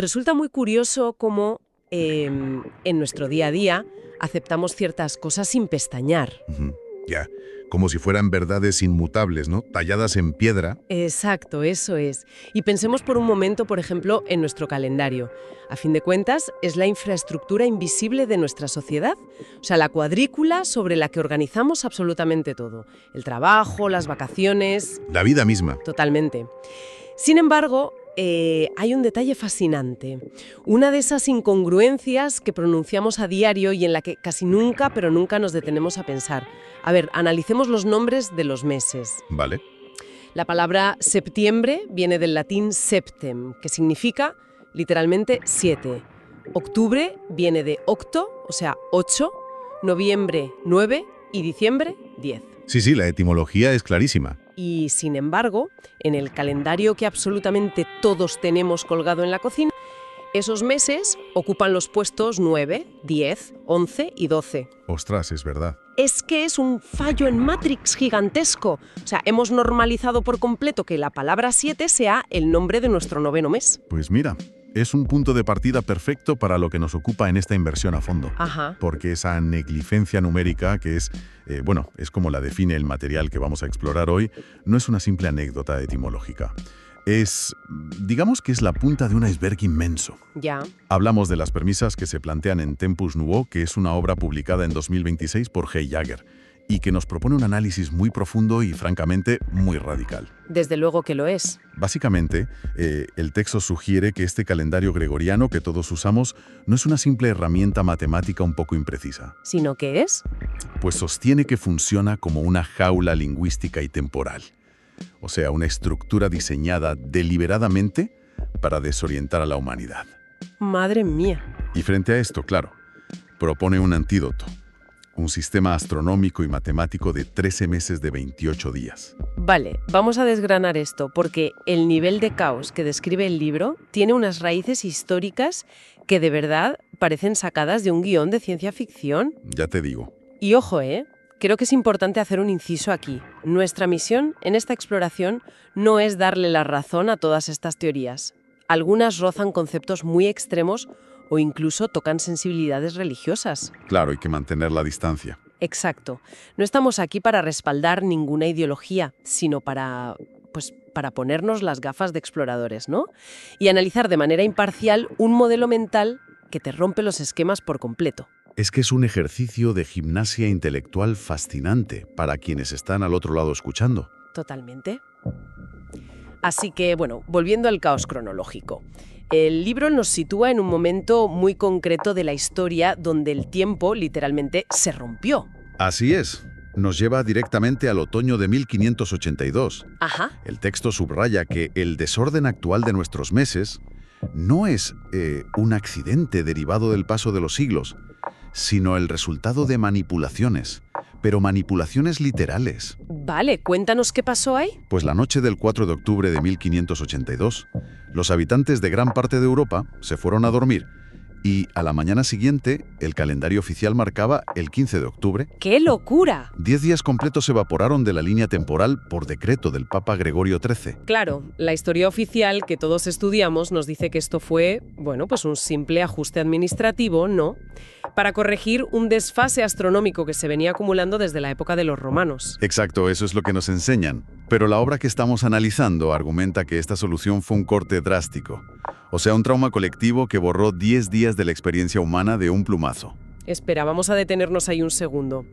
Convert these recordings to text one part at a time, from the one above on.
Resulta muy curioso cómo en nuestro día a día aceptamos ciertas cosas sin pestañear. Ujú. Ya, como si fueran verdades inmutables, ¿no? Talladas en piedra. Exacto, eso es. Y pensemos por un momento, por ejemplo, en nuestro calendario. A fin de cuentas, es la infraestructura invisible de nuestra sociedad. O sea, la cuadrícula sobre la que organizamos absolutamente todo. El trabajo, las vacaciones, La vida misma. totalmente. Sin embargo, hay un detalle fascinante. Una de esas incongruencias que pronunciamos a diario y en la que casi nunca, pero nunca nos detenemos a pensar. A ver, analicemos los nombres de los meses. Vale. La palabra septiembre viene del latín septem, que significa literalmente 7. Octubre viene de octo, o sea, 8. Noviembre, 9. Y diciembre, 10. Sí, la etimología es clarísima. Y, sin embargo, en el calendario que absolutamente todos tenemos colgado en la cocina, esos meses ocupan los puestos 9, 10, 11 y 12. Ostras, es verdad. Es que es un fallo en Matrix gigantesco. O sea, hemos normalizado por completo que la palabra 7 sea el nombre de nuestro noveno mes. Pues mira, es un punto de partida perfecto para lo que nos ocupa en esta inversión a fondo. Ajá. Porque esa negligencia numérica, que es, es como la define el material que vamos a explorar hoy, no es una simple anécdota etimológica. Digamos que es la punta de un iceberg inmenso. Ya. Hablamos de las premisas que se plantean en Tempus Nouveau, que es una obra publicada en 2026 por Hey Jagger, y que nos propone un análisis muy profundo y, francamente, muy radical. Desde luego que lo es. Básicamente, el texto sugiere que este calendario gregoriano que todos usamos no es una simple herramienta matemática un poco imprecisa. ¿Sino qué es? Pues sostiene que funciona como una jaula lingüística y temporal. O sea, una estructura diseñada deliberadamente para desorientar a la humanidad. Madre mía. Y frente a esto, claro, propone un antídoto. Un sistema astronómico y matemático de 13 meses de 28 días. Vale, vamos a desgranar esto, porque el nivel de caos que describe el libro tiene unas raíces históricas que de verdad parecen sacadas de un guión de ciencia ficción. Ya te digo. Y ojo, creo que es importante hacer un inciso aquí. Nuestra misión en esta exploración no es darle la razón a todas estas teorías. Algunas rozan conceptos muy extremos o incluso tocan sensibilidades religiosas. Claro, hay que mantener la distancia. Exacto. No estamos aquí para respaldar ninguna ideología, sino para ponernos las gafas de exploradores, ¿no? Y analizar de manera imparcial un modelo mental que te rompe los esquemas por completo. Es que es un ejercicio de gimnasia intelectual fascinante para quienes están al otro lado escuchando. Totalmente. Así que, volviendo al caos cronológico. El libro nos sitúa en un momento muy concreto de la historia donde el tiempo literalmente se rompió. Así es. Nos lleva directamente al otoño de 1582. Ajá. El texto subraya que el desorden actual de nuestros meses no es un accidente derivado del paso de los siglos, sino el resultado de manipulaciones, pero manipulaciones literales. Vale, cuéntanos qué pasó ahí. Pues la noche del 4 de octubre de 1582, los habitantes de gran parte de Europa se fueron a dormir y a la mañana siguiente el calendario oficial marcaba el 15 de octubre. ¡Qué locura! 10 días completos se evaporaron de la línea temporal por decreto del Papa Gregorio XIII. Claro, la historia oficial que todos estudiamos nos dice que esto fue, un simple ajuste administrativo, ¿no? Para corregir un desfase astronómico que se venía acumulando desde la época de los romanos. Exacto, eso es lo que nos enseñan. Pero la obra que estamos analizando argumenta que esta solución fue un corte drástico. O sea, un trauma colectivo que borró 10 días de la experiencia humana de un plumazo. Espera, vamos a detenernos ahí un segundo.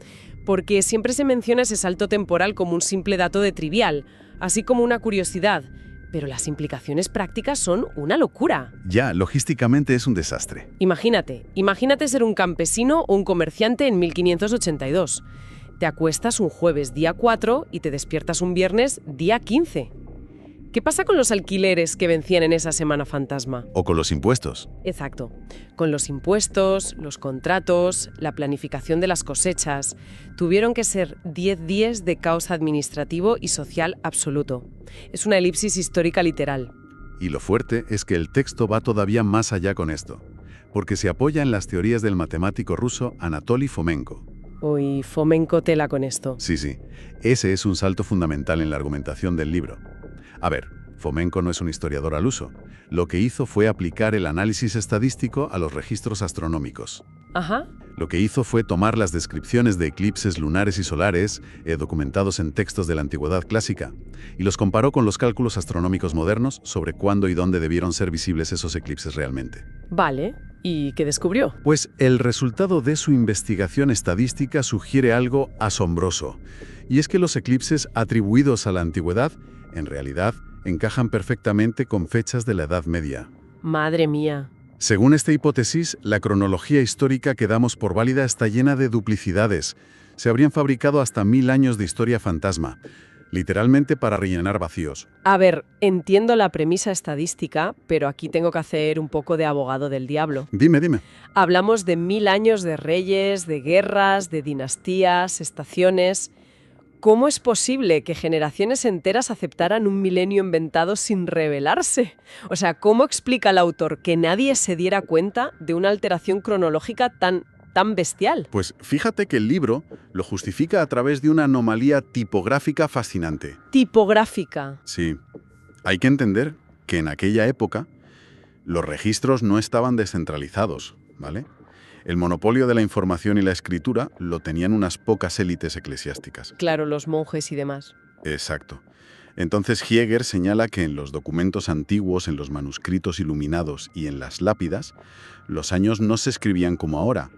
Porque siempre se menciona ese salto temporal como un simple dato de trivial, así como una curiosidad. Pero las implicaciones prácticas son una locura. Ya, logísticamente es un desastre. Imagínate ser un campesino o un comerciante en 1582. Te acuestas un jueves día 4 y te despiertas un viernes día 15. ¿Qué pasa con los alquileres que vencían en esa semana fantasma? O con los impuestos. Exacto. Con los impuestos, los contratos, la planificación de las cosechas. Tuvieron que ser 10 días de caos administrativo y social absoluto. Es una elipsis histórica literal. Y lo fuerte es que el texto va todavía más allá con esto, porque se apoya en las teorías del matemático ruso Anatoly Fomenko. Uy, Fomenko tela con esto. Sí. Ese es un salto fundamental en la argumentación del libro. A ver, Fomenko no es un historiador al uso. Lo que hizo fue aplicar el análisis estadístico a los registros astronómicos. Ajá. Lo que hizo fue tomar las descripciones de eclipses lunares y solares, documentados en textos de la antigüedad clásica, y los comparó con los cálculos astronómicos modernos sobre cuándo y dónde debieron ser visibles esos eclipses realmente. Vale. ¿Y qué descubrió? Pues el resultado de su investigación estadística sugiere algo asombroso, y es que los eclipses atribuidos a la antigüedad, en realidad, encajan perfectamente con fechas de la Edad Media. Madre mía. Según esta hipótesis, la cronología histórica que damos por válida está llena de duplicidades. Se habrían fabricado hasta 1000 años de historia fantasma, literalmente para rellenar vacíos. A ver, entiendo la premisa estadística, pero aquí tengo que hacer un poco de abogado del diablo. Dime. Hablamos de 1000 años de reyes, de guerras, de dinastías, estaciones. ¿Cómo es posible que generaciones enteras aceptaran un milenio inventado sin revelarse? O sea, ¿cómo explica el autor que nadie se diera cuenta de una alteración cronológica tan bestial? Pues fíjate que el libro lo justifica a través de una anomalía tipográfica fascinante. Tipográfica. Sí. Hay que entender que en aquella época los registros no estaban descentralizados, ¿vale? El monopolio de la información y la escritura lo tenían unas pocas élites eclesiásticas. Claro, los monjes y demás. Exacto. Entonces Hieger señala que en los documentos antiguos, en los manuscritos iluminados y en las lápidas, los años no se escribían como ahora.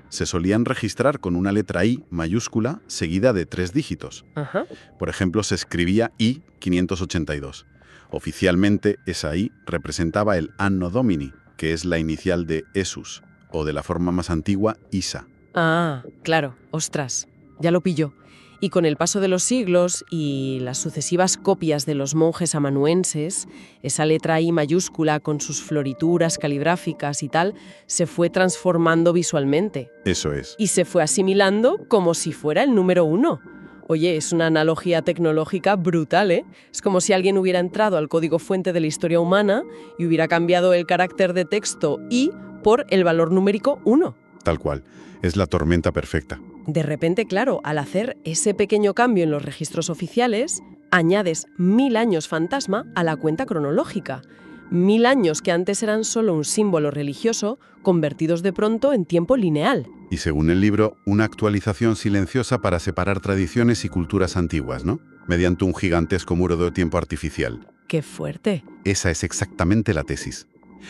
Se solían registrar con una letra I mayúscula seguida de 3 dígitos. Ajá. Por ejemplo, se escribía I 582. Oficialmente, esa I representaba el Anno Domini, que es la inicial de Esus, o de la forma más antigua, Isa. Ah, claro. Ostras, ya lo pilló. Y con el paso de los siglos y las sucesivas copias de los monjes amanuenses, esa letra I mayúscula con sus florituras caligráficas y tal, se fue transformando visualmente. Eso es. Y se fue asimilando como si fuera el número 1. Oye, es una analogía tecnológica brutal, ¿eh? Es como si alguien hubiera entrado al código fuente de la historia humana y hubiera cambiado el carácter de texto I por el valor numérico 1. Tal cual. Es la tormenta perfecta. De repente, claro, al hacer ese pequeño cambio en los registros oficiales, añades 1000 años fantasma a la cuenta cronológica. 1000 años que antes eran solo un símbolo religioso, convertidos de pronto en tiempo lineal. Y según el libro, una actualización silenciosa para separar tradiciones y culturas antiguas, ¿no? Mediante un gigantesco muro de tiempo artificial. ¡Qué fuerte! Esa es exactamente la tesis.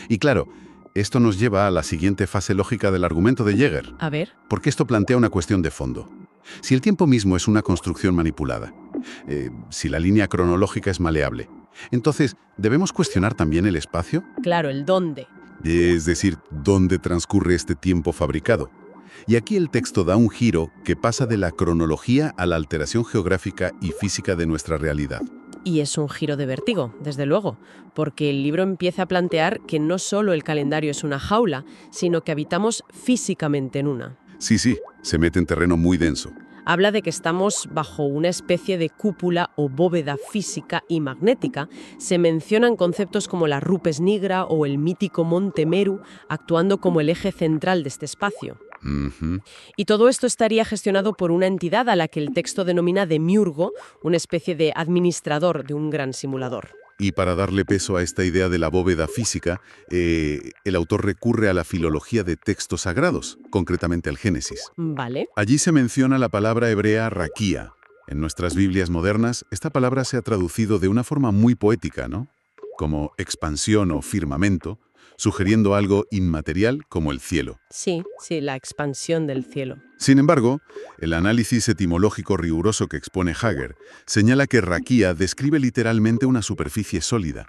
Y claro, esto nos lleva a la siguiente fase lógica del argumento de Hieger. A ver. Porque esto plantea una cuestión de fondo. Si el tiempo mismo es una construcción manipulada, si la línea cronológica es maleable, entonces, ¿debemos cuestionar también el espacio? Claro, el dónde. Es decir, ¿dónde transcurre este tiempo fabricado? Y aquí el texto da un giro que pasa de la cronología a la alteración geográfica y física de nuestra realidad. Y es un giro de vértigo, desde luego, porque el libro empieza a plantear que no solo el calendario es una jaula, sino que habitamos físicamente en una. Sí, se mete en terreno muy denso. Habla de que estamos bajo una especie de cúpula o bóveda física y magnética. Se mencionan conceptos como la Rupes Nigra o el mítico Monte Meru, actuando como el eje central de este espacio. Y todo esto estaría gestionado por una entidad a la que el texto denomina demiurgo, una especie de administrador de un gran simulador. Y para darle peso a esta idea de la bóveda física, el autor recurre a la filología de textos sagrados, concretamente al Génesis. Vale. Allí se menciona la palabra hebrea raquía. En nuestras Biblias modernas, esta palabra se ha traducido de una forma muy poética, ¿no? Como expansión o firmamento, sugiriendo algo inmaterial como el cielo. Sí, la expansión del cielo. Sin embargo, el análisis etimológico riguroso que expone Hieger señala que raquía describe literalmente una superficie sólida,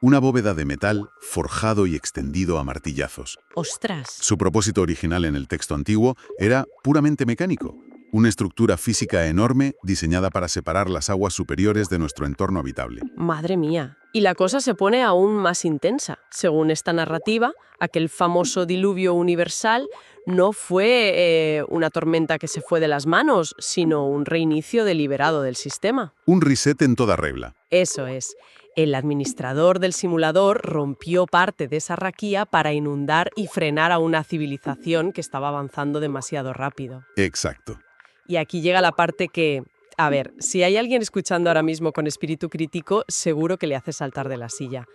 una bóveda de metal forjado y extendido a martillazos. ¡Ostras! Su propósito original en el texto antiguo era puramente mecánico, una estructura física enorme diseñada para separar las aguas superiores de nuestro entorno habitable. ¡Madre mía! Y la cosa se pone aún más intensa. Según esta narrativa, aquel famoso diluvio universal no fue una tormenta que se fue de las manos, sino un reinicio deliberado del sistema. Un reset en toda regla. Eso es. El administrador del simulador rompió parte de esa raquía para inundar y frenar a una civilización que estaba avanzando demasiado rápido. Exacto. Y aquí llega la parte que A ver, si hay alguien escuchando ahora mismo con espíritu crítico, seguro que le hace saltar de la silla.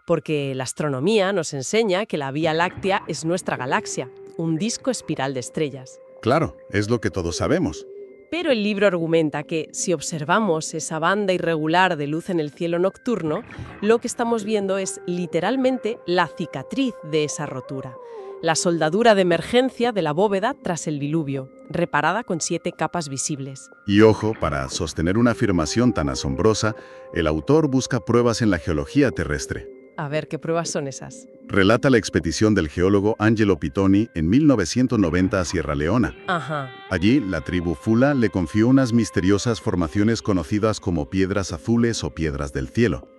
Porque la astronomía nos enseña que la Vía Láctea es nuestra galaxia, un disco espiral de estrellas. Claro, es lo que todos sabemos. Pero el libro argumenta que si observamos esa banda irregular de luz en el cielo nocturno, lo que estamos viendo es literalmente la cicatriz de esa rotura, la soldadura de emergencia de la bóveda tras el diluvio, reparada con 7 capas visibles. Y ojo, para sostener una afirmación tan asombrosa, el autor busca pruebas en la geología terrestre. A ver, ¿qué pruebas son esas? Relata la expedición del geólogo Angelo Pitoni en 1990 a Sierra Leona. Ajá. Allí, la tribu Fula le confió unas misteriosas formaciones conocidas como piedras azules o piedras del cielo.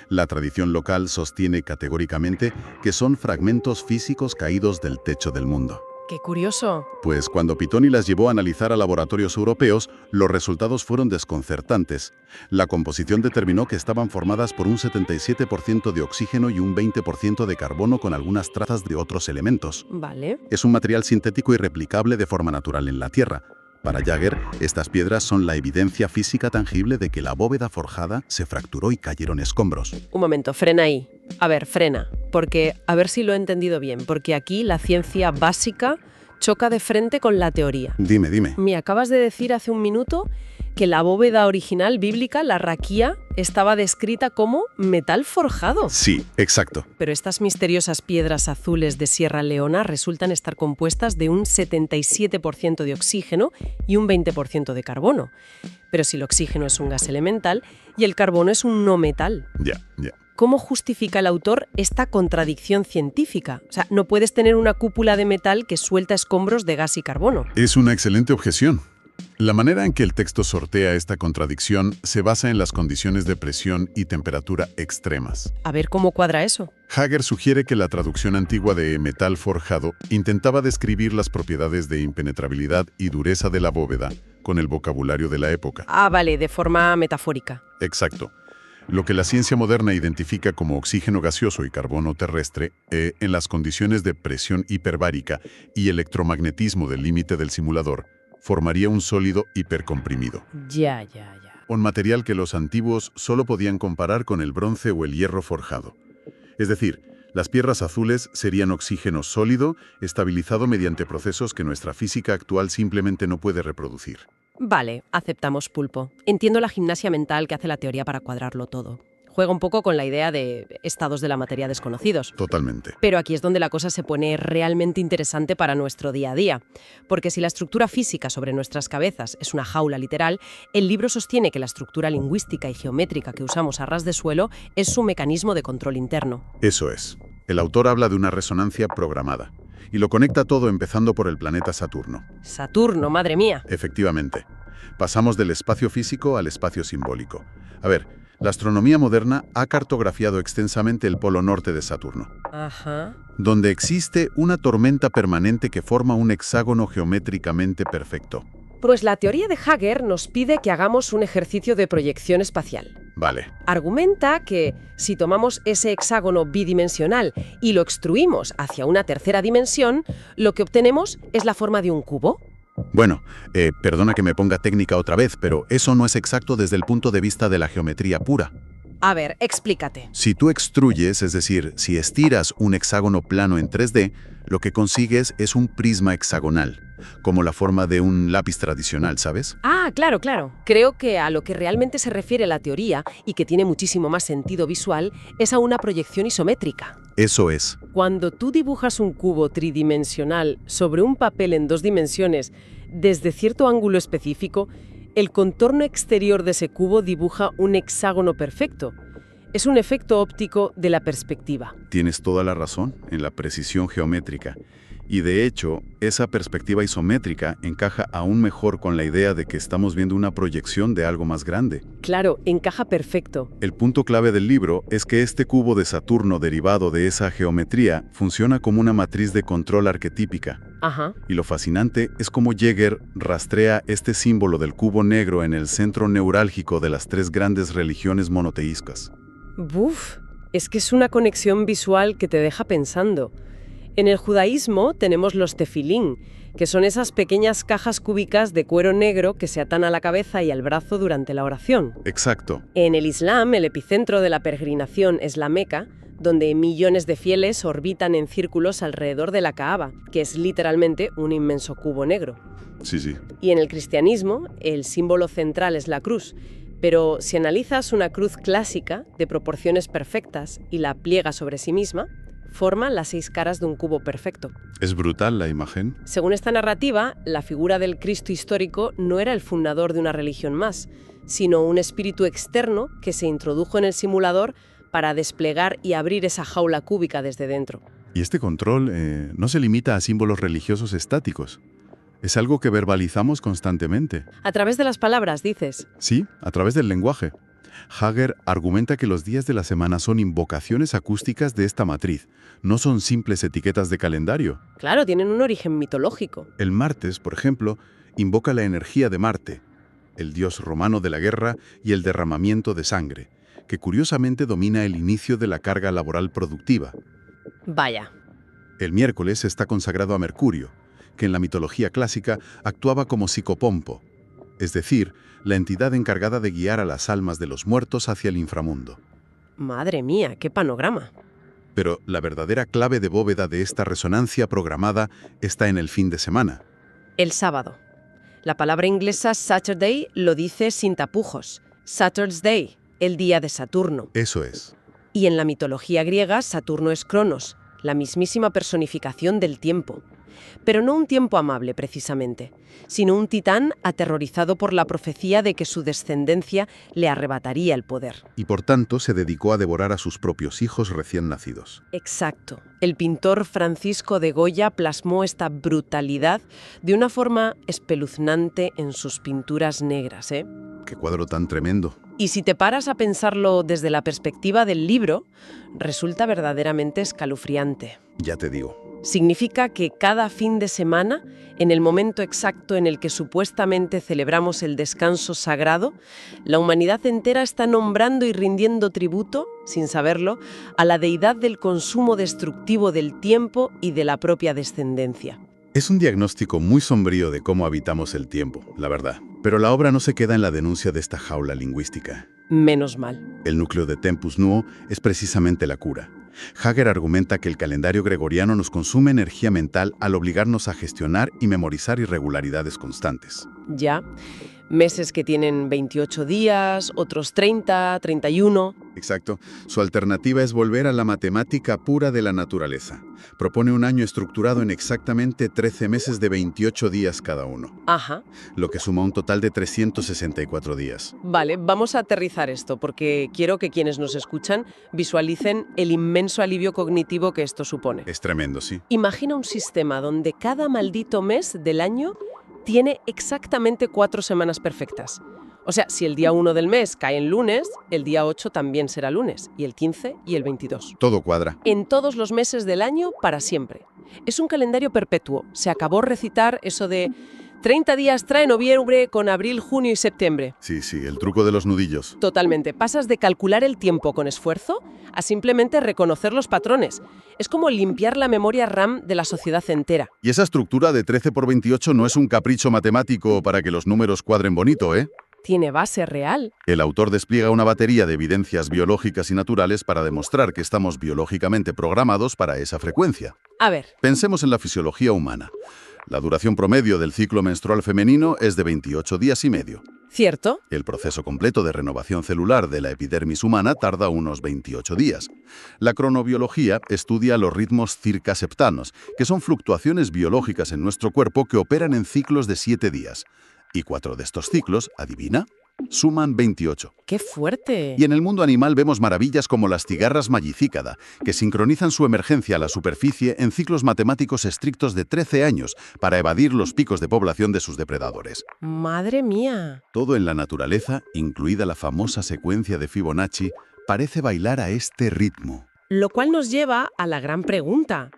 La tradición local sostiene categóricamente que son fragmentos físicos caídos del techo del mundo. ¡Qué curioso! Pues cuando Pitoni las llevó a analizar a laboratorios europeos, los resultados fueron desconcertantes. La composición determinó que estaban formadas por un 77% de oxígeno y un 20% de carbono con algunas trazas de otros elementos. Vale. Es un material sintético y replicable de forma natural en la Tierra. Para Jagger, estas piedras son la evidencia física tangible de que la bóveda forjada se fracturó y cayeron escombros. Un momento, frena ahí. A ver, frena. Porque, a ver si lo he entendido bien, porque aquí la ciencia básica choca de frente con la teoría. Dime. Me acabas de decir hace un minuto que la bóveda original bíblica, la raquía, estaba descrita como metal forjado. Sí, exacto. Pero estas misteriosas piedras azules de Sierra Leona resultan estar compuestas de un 77% de oxígeno y un 20% de carbono. Pero si el oxígeno es un gas elemental y el carbono es un no metal. Ya. ¿Cómo justifica el autor esta contradicción científica? O sea, no puedes tener una cúpula de metal que suelta escombros de gas y carbono. Es una excelente objeción. La manera en que el texto sortea esta contradicción se basa en las condiciones de presión y temperatura extremas. A ver cómo cuadra eso. Jagger sugiere que la traducción antigua de metal forjado intentaba describir las propiedades de impenetrabilidad y dureza de la bóveda con el vocabulario de la época. Ah, vale, de forma metafórica. Exacto. Lo que la ciencia moderna identifica como oxígeno gaseoso y carbono terrestre, en las condiciones de presión hiperbárica y electromagnetismo del límite del simulador, formaría un sólido hipercomprimido. Ya. Un material que los antiguos solo podían comparar con el bronce o el hierro forjado. Es decir, las piedras azules serían oxígeno sólido, estabilizado mediante procesos que nuestra física actual simplemente no puede reproducir. Vale, aceptamos pulpo. Entiendo la gimnasia mental que hace la teoría para cuadrarlo todo. Juega un poco con la idea de estados de la materia desconocidos. Totalmente. Pero aquí es donde la cosa se pone realmente interesante para nuestro día a día. Porque si la estructura física sobre nuestras cabezas es una jaula literal, el libro sostiene que la estructura lingüística y geométrica que usamos a ras de suelo es su mecanismo de control interno. Eso es. El autor habla de una resonancia programada. Y lo conecta todo empezando por el planeta Saturno. Saturno, madre mía. Efectivamente. Pasamos del espacio físico al espacio simbólico. A ver, la astronomía moderna ha cartografiado extensamente el polo norte de Saturno, Ajá. donde existe una tormenta permanente que forma un hexágono geométricamente perfecto. Pues la teoría de Jagger nos pide que hagamos un ejercicio de proyección espacial. Vale. Argumenta que si tomamos ese hexágono bidimensional y lo extruimos hacia una tercera dimensión, lo que obtenemos es la forma de un cubo. Bueno, perdona que me ponga técnica otra vez, pero eso no es exacto desde el punto de vista de la geometría pura. A ver, explícate. Si tú extruyes, es decir, si estiras un hexágono plano en 3D, lo que consigues es un prisma hexagonal, como la forma de un lápiz tradicional, ¿sabes? Ah, claro. Creo que a lo que realmente se refiere la teoría, y que tiene muchísimo más sentido visual, es a una proyección isométrica. Eso es. Cuando tú dibujas un cubo tridimensional sobre un papel en 2 dimensiones, desde cierto ángulo específico, el contorno exterior de ese cubo dibuja un hexágono perfecto. Es un efecto óptico de la perspectiva. Tienes toda la razón en la precisión geométrica. Y de hecho, esa perspectiva isométrica encaja aún mejor con la idea de que estamos viendo una proyección de algo más grande. Claro, encaja perfecto. El punto clave del libro es que este cubo de Saturno derivado de esa geometría funciona como una matriz de control arquetípica. Ajá. Y lo fascinante es cómo Jagger rastrea este símbolo del cubo negro en el centro neurálgico de las 3 grandes religiones monoteístas. Buf, es que es una conexión visual que te deja pensando. En el judaísmo tenemos los tefilín, que son esas pequeñas cajas cúbicas de cuero negro que se atan a la cabeza y al brazo durante la oración. Exacto. En el Islam, el epicentro de la peregrinación es la Meca, donde millones de fieles orbitan en círculos alrededor de la Kaaba, que es literalmente un inmenso cubo negro. Sí, sí. Y en el cristianismo, el símbolo central es la cruz. Pero si analizas una cruz clásica de proporciones perfectas y la pliegas sobre sí misma, forma las 6 caras de un cubo perfecto. Es brutal la imagen. Según esta narrativa, la figura del Cristo histórico no era el fundador de una religión más, sino un espíritu externo que se introdujo en el simulador para desplegar y abrir esa jaula cúbica desde dentro. Y este control no se limita a símbolos religiosos estáticos. Es algo que verbalizamos constantemente. A través de las palabras, dices. Sí, a través del lenguaje. Hager argumenta que los días de la semana son invocaciones acústicas de esta matriz, no son simples etiquetas de calendario. Claro, tienen un origen mitológico. El martes, por ejemplo, invoca la energía de Marte, el dios romano de la guerra y el derramamiento de sangre, que curiosamente domina el inicio de la carga laboral productiva. Vaya. El miércoles está consagrado a Mercurio, que en la mitología clásica actuaba como psicopompo, es decir, la entidad encargada de guiar a las almas de los muertos hacia el inframundo. Madre mía, qué panorama. Pero la verdadera clave de bóveda de esta resonancia programada está en el fin de semana. El sábado. La palabra inglesa Saturday lo dice sin tapujos. Saturn's Day, el día de Saturno. Eso es. Y en la mitología griega, Saturno es Cronos, la mismísima personificación del tiempo. Pero no un tiempo amable, precisamente, sino un titán aterrorizado por la profecía de que su descendencia le arrebataría el poder. Y por tanto se dedicó a devorar a sus propios hijos recién nacidos. Exacto. El pintor Francisco de Goya plasmó esta brutalidad de una forma espeluznante en sus pinturas negras, ¿eh? ¡Qué cuadro tan tremendo! Y si te paras a pensarlo desde la perspectiva del libro, resulta verdaderamente escalofriante. Ya te digo. Significa que cada fin de semana, en el momento exacto en el que supuestamente celebramos el descanso sagrado, la humanidad entera está nombrando y rindiendo tributo, sin saberlo, a la deidad del consumo destructivo del tiempo y de la propia descendencia. Es un diagnóstico muy sombrío de cómo habitamos el tiempo, la verdad. Pero la obra no se queda en la denuncia de esta jaula lingüística. Menos mal. El núcleo de Tempus Nuo es precisamente la cura. Hager argumenta que el calendario gregoriano nos consume energía mental al obligarnos a gestionar y memorizar irregularidades constantes. Ya. Meses que tienen 28 días, otros 30, 31... Exacto. Su alternativa es volver a la matemática pura de la naturaleza. Propone un año estructurado en exactamente 13 meses de 28 días cada uno. Ajá. Lo que suma un total de 364 días. Vale, vamos a aterrizar esto, porque quiero que quienes nos escuchan visualicen el inmenso alivio cognitivo que esto supone. Es tremendo, sí. Imagina un sistema donde cada maldito mes del año tiene exactamente 4 semanas perfectas. O sea, si el día 1 del mes cae en lunes, el día 8 también será lunes, y el 15 y el 22. Todo cuadra. En todos los meses del año, para siempre. Es un calendario perpetuo. Se acabó recitar eso de 30 días trae noviembre con abril, junio y septiembre. Sí, el truco de los nudillos. Totalmente. Pasas de calcular el tiempo con esfuerzo a simplemente reconocer los patrones. Es como limpiar la memoria RAM de la sociedad entera. Y esa estructura de 13 por 28 no es un capricho matemático para que los números cuadren bonito, ¿eh? Tiene base real. El autor despliega una batería de evidencias biológicas y naturales para demostrar que estamos biológicamente programados para esa frecuencia. A ver. Pensemos en la fisiología humana. La duración promedio del ciclo menstrual femenino es de 28 días y medio. ¿Cierto? El proceso completo de renovación celular de la epidermis humana tarda unos 28 días. La cronobiología estudia los ritmos circaseptanos, que son fluctuaciones biológicas en nuestro cuerpo que operan en ciclos de 7 días. Y 4 de estos ciclos, ¿adivina?, suman 28. ¡Qué fuerte! Y en el mundo animal vemos maravillas como las cigarras magicícada, que sincronizan su emergencia a la superficie en ciclos matemáticos estrictos de 13 años para evadir los picos de población de sus depredadores. ¡Madre mía! Todo en la naturaleza, incluida la famosa secuencia de Fibonacci, parece bailar a este ritmo. Lo cual nos lleva a la gran pregunta.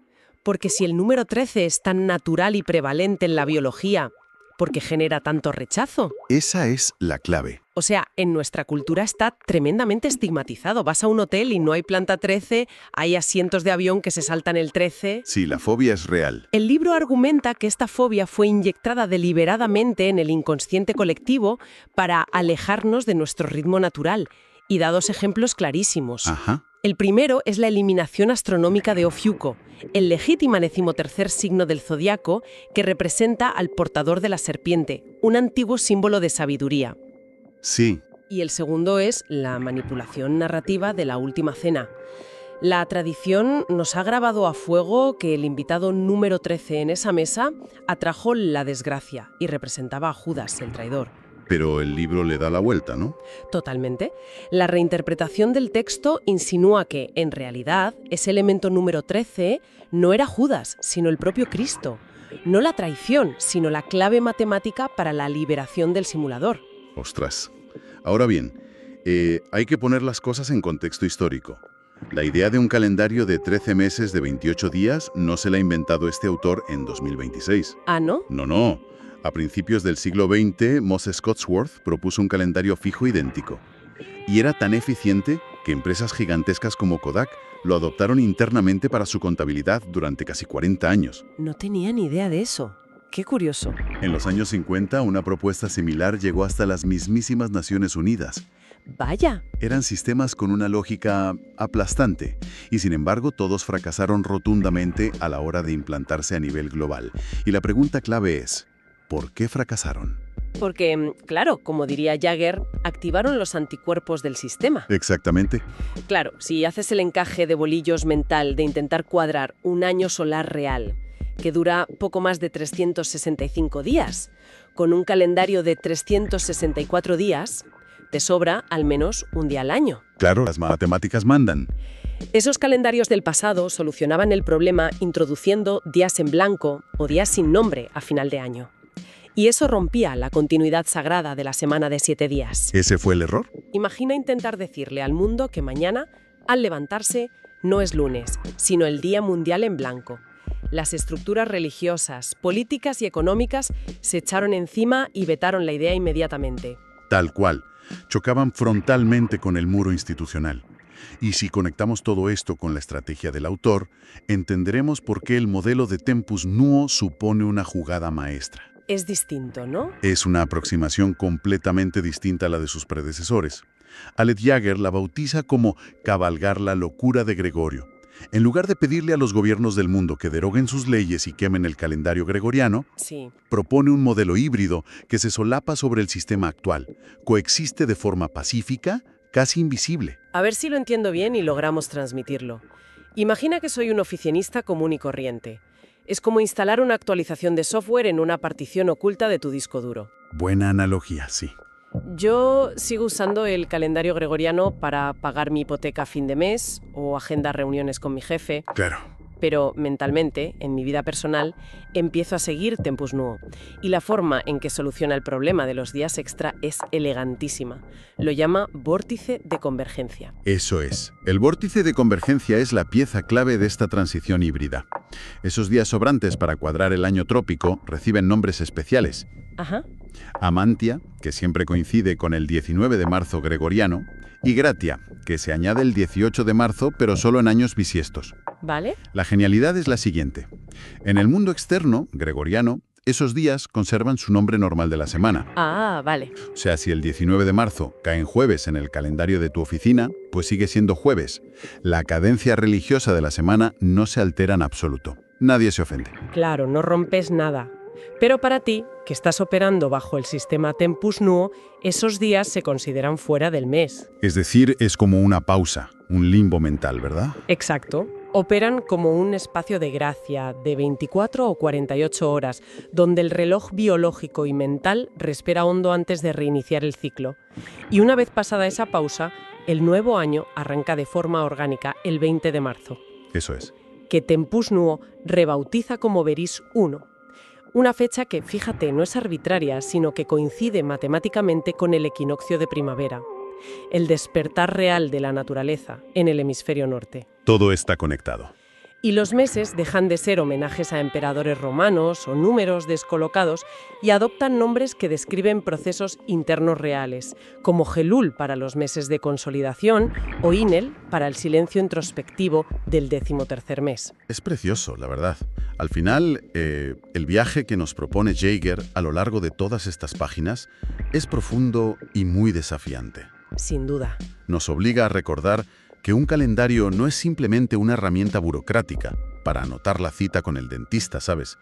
Porque si el número 13 es tan natural y prevalente en la biología, ¿por qué genera tanto rechazo? Esa es la clave. O sea, en nuestra cultura está tremendamente estigmatizado. Vas a un hotel y no hay planta 13, hay asientos de avión que se saltan el 13. Sí, la fobia es real. El libro argumenta que esta fobia fue inyectada deliberadamente en el inconsciente colectivo para alejarnos de nuestro ritmo natural, y da dos ejemplos clarísimos. Ajá. El primero es la eliminación astronómica de Ofiuco, el legítimo 13º signo del zodiaco que representa al portador de la serpiente, un antiguo símbolo de sabiduría. Sí. Y el segundo es la manipulación narrativa de la Última Cena. La tradición nos ha grabado a fuego que el invitado número 13 en esa mesa atrajo la desgracia y representaba a Judas, el traidor. Pero el libro le da la vuelta, ¿no? Totalmente. La reinterpretación del texto insinúa que, en realidad, ese elemento número 13 no era Judas, sino el propio Cristo. No la traición, sino la clave matemática para la liberación del simulador. Ostras. Ahora bien, hay que poner las cosas en contexto histórico. La idea de un calendario de 13 meses de 28 días no se la ha inventado este autor en 2026. ¿Ah, no? No. A principios del siglo XX, Moses Cotsworth propuso un calendario fijo idéntico. Y era tan eficiente que empresas gigantescas como Kodak lo adoptaron internamente para su contabilidad durante casi 40 años. No tenía ni idea de eso. Qué curioso. En los años 50, una propuesta similar llegó hasta las mismísimas Naciones Unidas. Vaya. Eran sistemas con una lógica aplastante, y sin embargo todos fracasaron rotundamente a la hora de implantarse a nivel global. Y la pregunta clave es, ¿por qué fracasaron? Porque, claro, como diría Jagger, activaron los anticuerpos del sistema. Exactamente. Claro, si haces el encaje de bolillos mental de intentar cuadrar un año solar real, que dura poco más de 365 días, con un calendario de 364 días, te sobra al menos un día al año. Claro, las matemáticas mandan. Esos calendarios del pasado solucionaban el problema introduciendo días en blanco o días sin nombre a final de año. Y eso rompía la continuidad sagrada de la semana de 7 días. ¿Ese fue el error? Imagina intentar decirle al mundo que mañana, al levantarse, no es lunes, sino el Día Mundial en blanco. Las estructuras religiosas, políticas y económicas se echaron encima y vetaron la idea inmediatamente. Tal cual. Chocaban frontalmente con el muro institucional. Y si conectamos todo esto con la estrategia del autor, entenderemos por qué el modelo de Tempus Nuo supone una jugada maestra. Es distinto, ¿no? Es una aproximación completamente distinta a la de sus predecesores. Alet Jagger la bautiza como cabalgar la locura de Gregorio. En lugar de pedirle a los gobiernos del mundo que deroguen sus leyes y quemen el calendario gregoriano, Sí. propone un modelo híbrido que se solapa sobre el sistema actual, coexiste de forma pacífica, casi invisible. A ver si lo entiendo bien y logramos transmitirlo. Imagina que soy un oficinista común y corriente. Es como instalar una actualización de software en una partición oculta de tu disco duro. Buena analogía, sí. Yo sigo usando el calendario gregoriano para pagar mi hipoteca a fin de mes o agendar reuniones con mi jefe, Claro. pero mentalmente, en mi vida personal, empiezo a seguir Tempus Nuo. Y la forma en que soluciona el problema de los días extra es elegantísima. Lo llama vórtice de convergencia. Eso es. El vórtice de convergencia es la pieza clave de esta transición híbrida. Esos días sobrantes para cuadrar el año trópico reciben nombres especiales. Ajá. Amantia, que siempre coincide con el 19 de marzo gregoriano, y Gratia, que se añade el 18 de marzo, pero solo en años bisiestos. ¿Vale? La genialidad es la siguiente. En el mundo externo, gregoriano, esos días conservan su nombre normal de la semana. Ah, vale. O sea, si el 19 de marzo cae en jueves en el calendario de tu oficina, pues sigue siendo jueves. La cadencia religiosa de la semana no se altera en absoluto. Nadie se ofende. Claro, no rompes nada. Pero para ti, que estás operando bajo el sistema Tempus Nuo, esos días se consideran fuera del mes. Es decir, es como una pausa, un limbo mental, ¿verdad? Exacto. Operan como un espacio de gracia de 24 o 48 horas, donde el reloj biológico y mental respira hondo antes de reiniciar el ciclo. Y una vez pasada esa pausa, el nuevo año arranca de forma orgánica el 20 de marzo, Eso es. que Tempus Nuo rebautiza como Veris I. Una fecha que, fíjate, no es arbitraria, sino que coincide matemáticamente con el equinoccio de primavera, el despertar real de la naturaleza en el hemisferio norte. Todo está conectado. Y los meses dejan de ser homenajes a emperadores romanos o números descolocados y adoptan nombres que describen procesos internos reales, como Gelul para los meses de consolidación o Inel para el silencio introspectivo del 13º mes. Es precioso, la verdad. Al final, el viaje que nos propone Jaeger a lo largo de todas estas páginas es profundo y muy desafiante. Sin duda. Nos obliga a recordar que un calendario no es simplemente una herramienta burocrática para anotar la cita con el dentista, ¿sabes?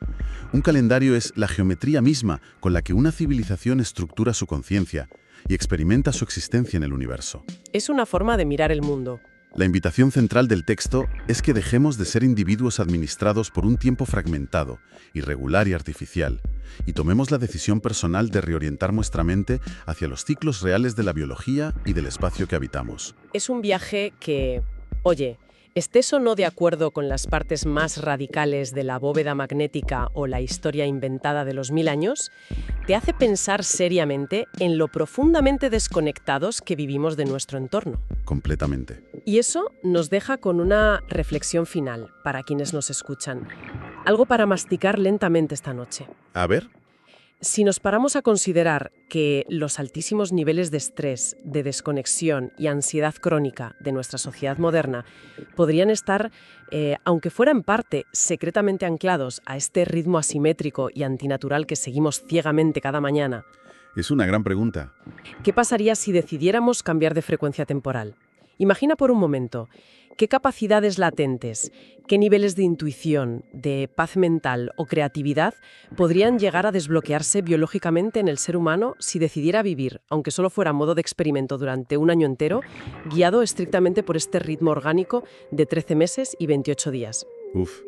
Un calendario es la geometría misma con la que una civilización estructura su conciencia y experimenta su existencia en el universo. Es una forma de mirar el mundo. La invitación central del texto es que dejemos de ser individuos administrados por un tiempo fragmentado, irregular y artificial, y tomemos la decisión personal de reorientar nuestra mente hacia los ciclos reales de la biología y del espacio que habitamos. Es un viaje que, oye, estés o no de acuerdo con las partes más radicales de la bóveda magnética o la historia inventada de los 1000 años, te hace pensar seriamente en lo profundamente desconectados que vivimos de nuestro entorno. Completamente. Y eso nos deja con una reflexión final para quienes nos escuchan. Algo para masticar lentamente esta noche. A ver. Si nos paramos a considerar que los altísimos niveles de estrés, de desconexión y ansiedad crónica de nuestra sociedad moderna podrían estar, aunque fuera en parte, secretamente anclados a este ritmo asimétrico y antinatural que seguimos ciegamente cada mañana, Es una gran pregunta. ¿qué pasaría si decidiéramos cambiar de frecuencia temporal? Imagina por un momento, ¿qué capacidades latentes, qué niveles de intuición, de paz mental o creatividad podrían llegar a desbloquearse biológicamente en el ser humano si decidiera vivir, aunque solo fuera a modo de experimento durante un año entero, guiado estrictamente por este ritmo orgánico de 13 meses y 28 días?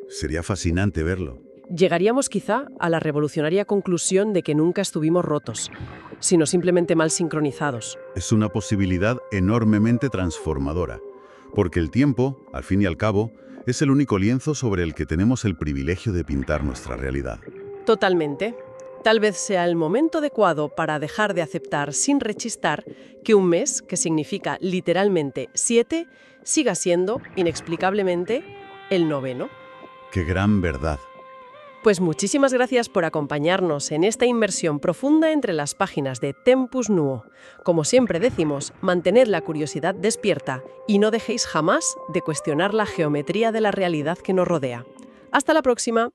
Sería fascinante verlo. Llegaríamos quizá a la revolucionaria conclusión de que nunca estuvimos rotos, sino simplemente mal sincronizados. Es una posibilidad enormemente transformadora, porque el tiempo, al fin y al cabo, es el único lienzo sobre el que tenemos el privilegio de pintar nuestra realidad. Totalmente. Tal vez sea el momento adecuado para dejar de aceptar sin rechistar que un mes, que significa literalmente 7, siga siendo, inexplicablemente, el 9º. ¡Qué gran verdad! Pues muchísimas gracias por acompañarnos en esta inmersión profunda entre las páginas de Tempus Nuo. Como siempre decimos, mantened la curiosidad despierta y no dejéis jamás de cuestionar la geometría de la realidad que nos rodea. ¡Hasta la próxima!